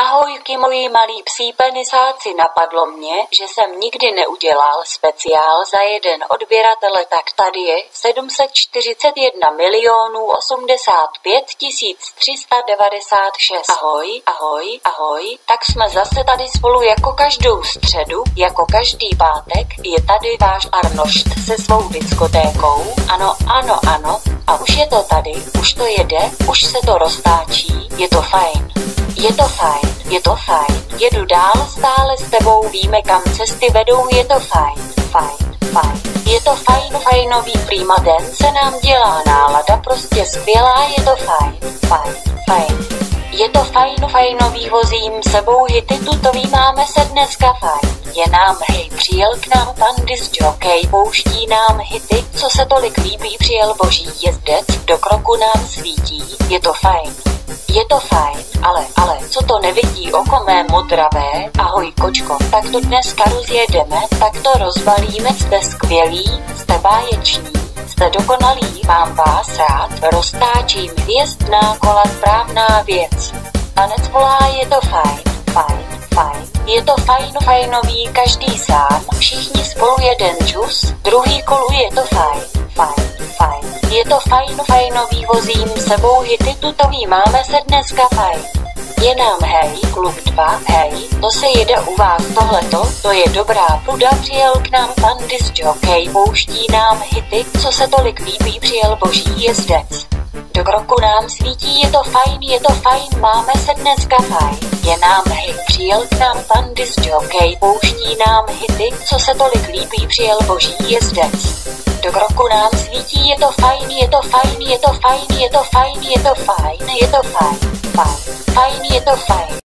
Ahojky moji malí psí penisáci, napadlo mě, že jsem nikdy neudělal speciál za jeden odběratele, tak tady je 741 085 396. Ahoj, ahoj, ahoj, tak jsme zase tady spolu jako každou středu, jako každý pátek, je tady váš Arnošt se svou diskotékou, ano, ano, ano, a už je to tady, už to jede, už se to roztáčí, je to fajn. Je to fajn, je to fajn, jedu dál stále s tebou, víme kam cesty vedou, je to fajn, fajn, fajn. Je to fajn, fajnový, prima den se nám dělá nálada, prostě skvělá, je to fajn, fajn, fajn. Je to fajn, fajnový, vozím sebou hity, tutový, máme se dneska fajn. Je nám hej, přijel k nám pan disc-jockey, pouští nám hity, co se tolik líbí, přijel boží jezdec, do kroku nám svítí, je to fajn. Je to fajn, ale, co to nevidí oko mé modravé, ahoj kočko, tak to dneska rozjedeme, tak to rozbalíme, jste skvělí, jste báječní, jste dokonalí, mám vás rád, roztáčím hvězdná kola, správná věc. Tanec volá, je to fajn, fajn, fajn, je to fajn, fajnový, každý sám, všichni spolu jeden džus, druhý kolu, je to fajn, fajn, fajn. Je to fajn, fajnový, vozím sebou hity, tutový, máme se dneska fajn. Je nám hej, klub 2, hej, to se jede u vás tohleto, to je dobrá pruda, přijel k nám pan disc-jockey, pouští nám hity, co se tolik líbí, přijel boží jezdec. Do kroku nám svítí, je to fajn, máme se dneska fajn. Je nám hej, přijel k nám pan disc-jockey, pouští nám hity, co se tolik líbí, přijel boží jezdec. Do kroku nám svítí, je to fajn, je to fajn, je to fajn, je to fajn, je to fajn, je to fajn, fajn, fajn, je to fajn.